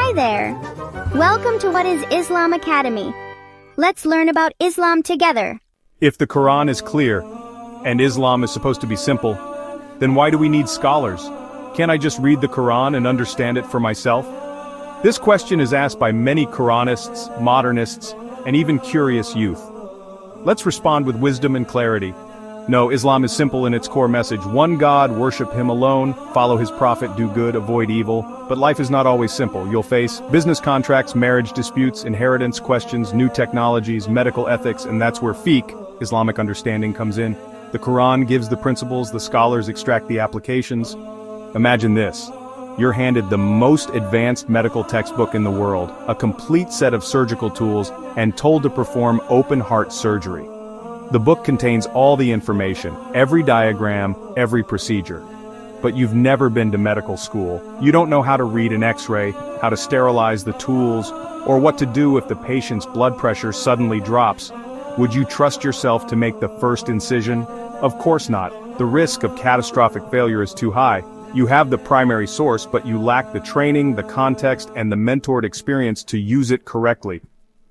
Hi there! Welcome to What is Islam Academy. Let's learn about Islam together. If the Quran is clear, and Islam is supposed to be simple, then why do we need scholars? Can't I just read the Quran and understand it for myself? This question is asked by many Quranists, modernists, and even curious youth. Let's respond with wisdom and clarity. No, Islam is simple in its core message. One God, worship Him alone, follow His prophet, do good, avoid evil. But life is not always simple. You'll face business contracts, marriage disputes, inheritance questions, new technologies, medical ethics, and that's where fiqh, Islamic understanding, comes in. The Quran gives the principles, the scholars extract the applications. Imagine this. You're handed the most advanced medical textbook in the world, a complete set of surgical tools, and told to perform open-heart surgery. The book contains all the information, every diagram, every procedure. But you've never been to medical school. You don't know how to read an X-ray, how to sterilize the tools, or what to do if the patient's blood pressure suddenly drops. Would you trust yourself to make the first incision? Of course not. The risk of catastrophic failure is too high. You have the primary source, but you lack the training, the context, and the mentored experience to use it correctly.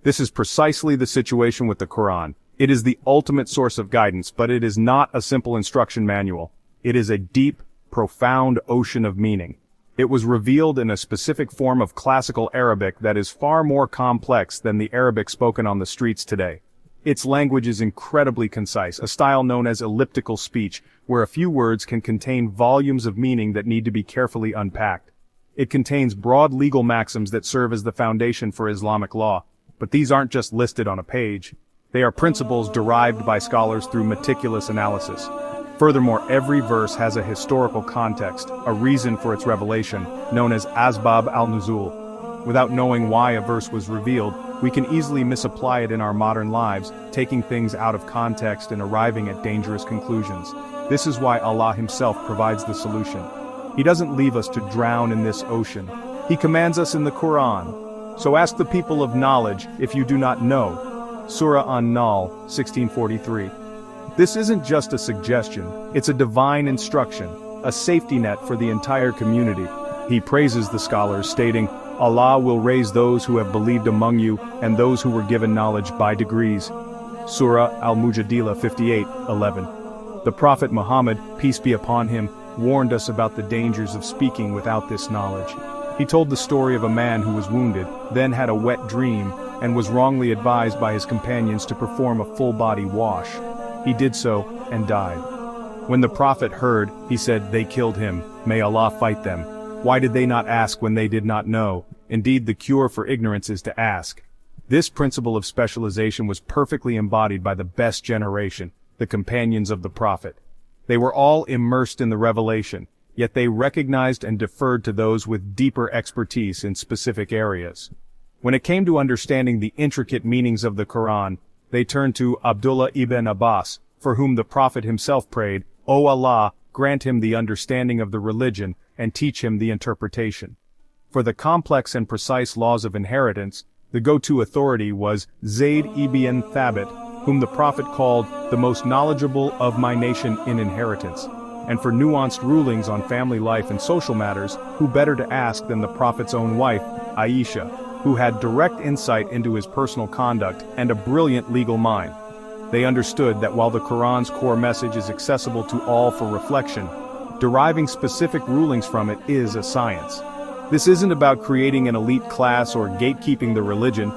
This is precisely the situation with the Quran. It is the ultimate source of guidance, but it is not a simple instruction manual. It is a deep, profound ocean of meaning. It was revealed in a specific form of classical Arabic that is far more complex than the Arabic spoken on the streets today. Its language is incredibly concise, a style known as elliptical speech, where a few words can contain volumes of meaning that need to be carefully unpacked. It contains broad legal maxims that serve as the foundation for Islamic law, but these aren't just listed on a page. They are principles derived by scholars through meticulous analysis. Furthermore, every verse has a historical context, a reason for its revelation, known as asbab al-nuzul. Without knowing why a verse was revealed, we can easily misapply it in our modern lives, taking things out of context and arriving at dangerous conclusions. This is why Allah Himself provides the solution. He doesn't leave us to drown in this ocean. He commands us in the Quran. So ask the people of knowledge if you do not know. Surah An-Nahl, 1643. This isn't just a suggestion, it's a divine instruction, a safety net for the entire community. He praises the scholars, stating, Allah will raise those who have believed among you and those who were given knowledge by degrees. Surah Al-Mujadila 58:11. The Prophet Muhammad, peace be upon him, warned us about the dangers of speaking without this knowledge. He told the story of a man who was wounded, then had a wet dream, and was wrongly advised by his companions to perform a full-body wash. He did so, and died. When the Prophet heard, he said, "They killed him. May Allah fight them." Why did they not ask when they did not know? Indeed, the cure for ignorance is to ask. This principle of specialization was perfectly embodied by the best generation, the companions of the Prophet. They were all immersed in the revelation, yet they recognized and deferred to those with deeper expertise in specific areas. When it came to understanding the intricate meanings of the Quran, they turned to Abdullah ibn Abbas, for whom the Prophet himself prayed, "O Allah, grant him the understanding of the religion, and teach him the interpretation." For the complex and precise laws of inheritance, the go-to authority was Zayd ibn Thabit, whom the Prophet called the most knowledgeable of my nation in inheritance. And for nuanced rulings on family life and social matters, who better to ask than the Prophet's own wife, Aisha, who had direct insight into his personal conduct and a brilliant legal mind. They understood that while the Quran's core message is accessible to all for reflection, deriving specific rulings from it is a science. This isn't about creating an elite class or gatekeeping the religion.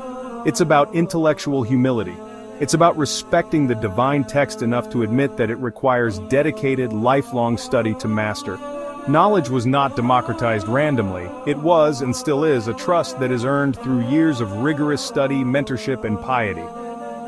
It's about intellectual humility. It's about respecting the divine text enough to admit that it requires dedicated, lifelong study to master. Knowledge was not democratized randomly. It was, and still is, a trust that is earned through years of rigorous study, mentorship, and piety.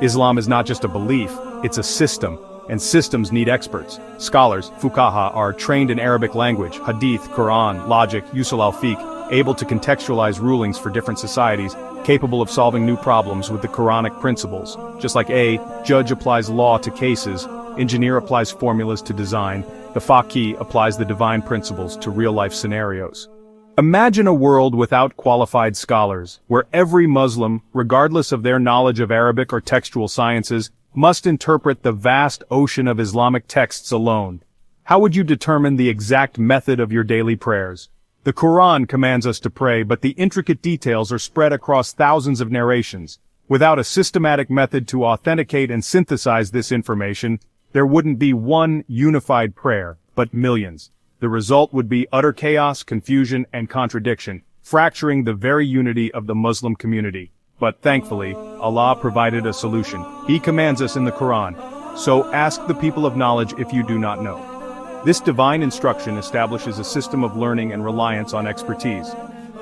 Islam is not just a belief, it's a system, and systems need experts. Scholars, Fuqaha, are trained in Arabic language, hadith, Quran, logic, usul al-fiqh, able to contextualize rulings for different societies, capable of solving new problems with the Quranic principles. Just like a judge applies law to cases, engineer applies formulas to design, the faqih applies the divine principles to real-life scenarios. Imagine a world without qualified scholars, where every Muslim, regardless of their knowledge of Arabic or textual sciences, must interpret the vast ocean of Islamic texts alone. How would you determine the exact method of your daily prayers? The Qur'an commands us to pray, but the intricate details are spread across thousands of narrations. Without a systematic method to authenticate and synthesize this information, there wouldn't be one unified prayer, but millions. The result would be utter chaos, confusion, and contradiction, fracturing the very unity of the Muslim community. But thankfully, Allah provided a solution. He commands us in the Quran. So ask the people of knowledge if you do not know. This divine instruction establishes a system of learning and reliance on expertise.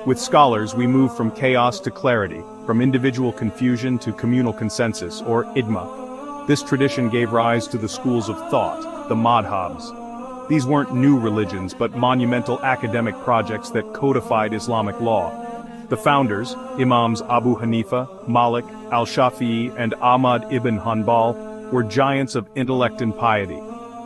With scholars, we move from chaos to clarity, from individual confusion to communal consensus, or ijma. This tradition gave rise to the schools of thought, the madhhabs. These weren't new religions, but monumental academic projects that codified Islamic law. The founders, Imams Abu Hanifa, Malik, al-Shafi'i, and Ahmad ibn Hanbal, were giants of intellect and piety.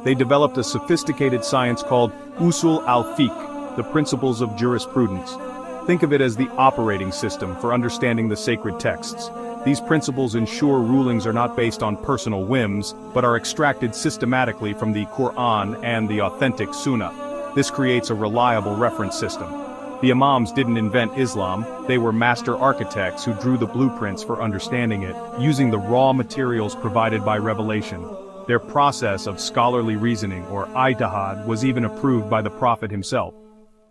They developed a sophisticated science called usul al-fiqh, the principles of jurisprudence. Think of it as the operating system for understanding the sacred texts. These principles ensure rulings are not based on personal whims, but are extracted systematically from the Qur'an and the authentic Sunnah. This creates a reliable reference system. The Imams didn't invent Islam, they were master architects who drew the blueprints for understanding it, using the raw materials provided by revelation. Their process of scholarly reasoning, or ijtihad, was even approved by the Prophet himself.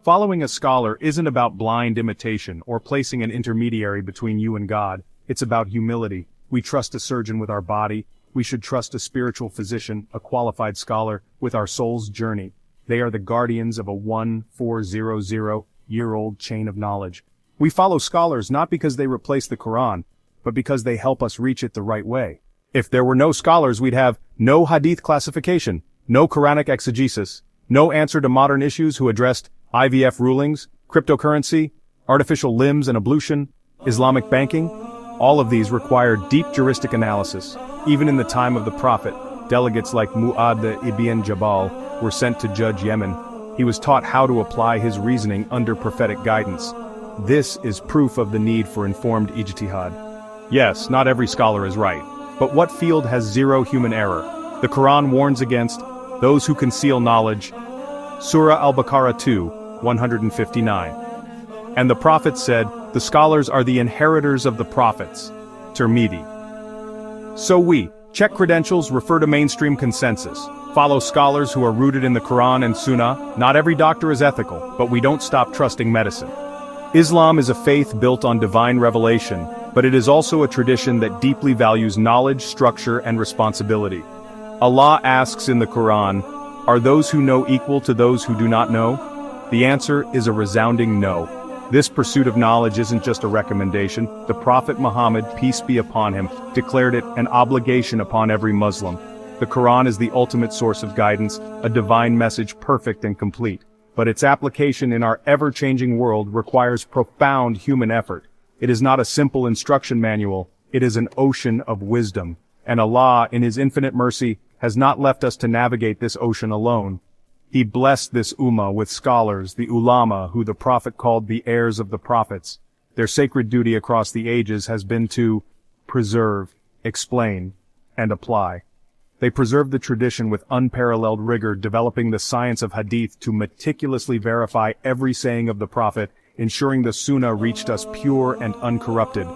Following a scholar isn't about blind imitation or placing an intermediary between you and God. It's about humility. We trust a surgeon with our body. We should trust a spiritual physician, a qualified scholar, with our soul's journey. They are the guardians of a 1400-year-old chain of knowledge. We follow scholars not because they replace the Quran, but because they help us reach it the right way. If there were no scholars, we'd have no hadith classification, no Quranic exegesis, no answer to modern issues who addressed IVF rulings, cryptocurrency, artificial limbs and ablution, Islamic banking. All of these require deep juristic analysis. Even in the time of the Prophet, delegates like Mu'adh ibn Jabal were sent to judge Yemen. He was taught how to apply his reasoning under prophetic guidance. This is proof of the need for informed ijtihad. Yes, not every scholar is right. But what field has zero human error? The Quran warns against those who conceal knowledge. Surah Al-Baqarah 2, 159. And the Prophet said, the scholars are the inheritors of the prophets. Tirmidhi. So we, check credentials, refer to mainstream consensus, follow scholars who are rooted in the Quran and Sunnah. Not every doctor is ethical, but we don't stop trusting medicine. Islam is a faith built on divine revelation, but it is also a tradition that deeply values knowledge, structure, and responsibility. Allah asks in the Quran, are those who know equal to those who do not know? The answer is a resounding no. This pursuit of knowledge isn't just a recommendation. The Prophet Muhammad, peace be upon him, declared it an obligation upon every Muslim. The Quran is the ultimate source of guidance, a divine message perfect and complete. But its application in our ever-changing world requires profound human effort. It is not a simple instruction manual, it is an ocean of wisdom. And Allah, in His infinite mercy, has not left us to navigate this ocean alone. He blessed this ummah with scholars, the ulama, who the Prophet called the heirs of the prophets. Their sacred duty across the ages has been to preserve, explain, and apply. They preserved the tradition with unparalleled rigor, developing the science of hadith to meticulously verify every saying of the Prophet, ensuring the Sunnah reached us pure and uncorrupted.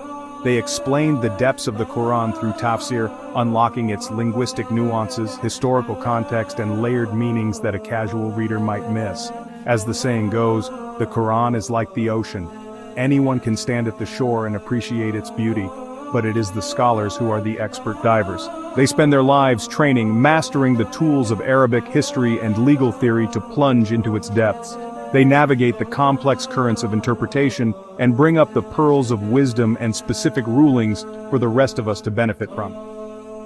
They explained the depths of the Quran through tafsir, unlocking its linguistic nuances, historical context, and layered meanings that a casual reader might miss. As the saying goes, the Quran is like the ocean. Anyone can stand at the shore and appreciate its beauty, but it is the scholars who are the expert divers. They spend their lives training, mastering the tools of Arabic history and legal theory to plunge into its depths. They navigate the complex currents of interpretation and bring up the pearls of wisdom and specific rulings for the rest of us to benefit from.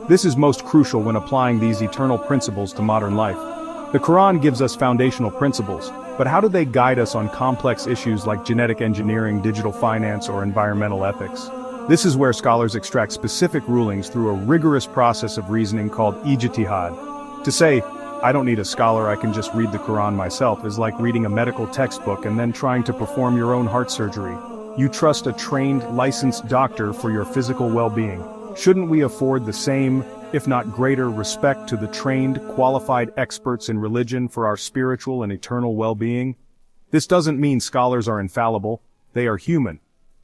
This is most crucial when applying these eternal principles to modern life. The Quran gives us foundational principles, but how do they guide us on complex issues like genetic engineering, digital finance, or environmental ethics? This is where scholars extract specific rulings through a rigorous process of reasoning called ijtihad. To say, I don't need a scholar, I can just read the Quran myself, is like reading a medical textbook and then trying to perform your own heart surgery. You trust a trained, licensed doctor for your physical well-being. Shouldn't we afford the same, if not greater, respect to the trained, qualified experts in religion for our spiritual and eternal well-being? This doesn't mean scholars are infallible, they are human.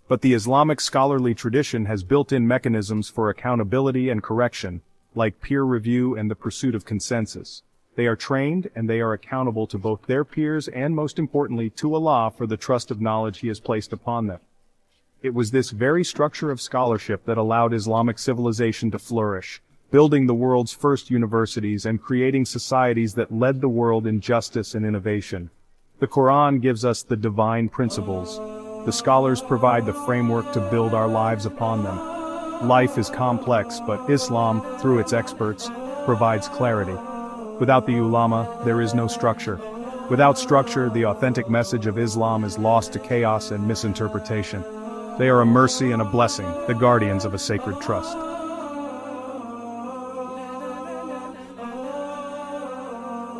But the Islamic scholarly tradition has built-in mechanisms for accountability and correction, like peer review and the pursuit of consensus. They are trained and they are accountable to both their peers and, most importantly, to Allah for the trust of knowledge He has placed upon them. It was this very structure of scholarship that allowed Islamic civilization to flourish, building the world's first universities and creating societies that led the world in justice and innovation. The Qur'an gives us the divine principles. The scholars provide the framework to build our lives upon them. Life is complex, but Islam, through its experts, provides clarity. Without the ulama, there is no structure. Without structure, the authentic message of Islam is lost to chaos and misinterpretation. They are a mercy and a blessing, the guardians of a sacred trust.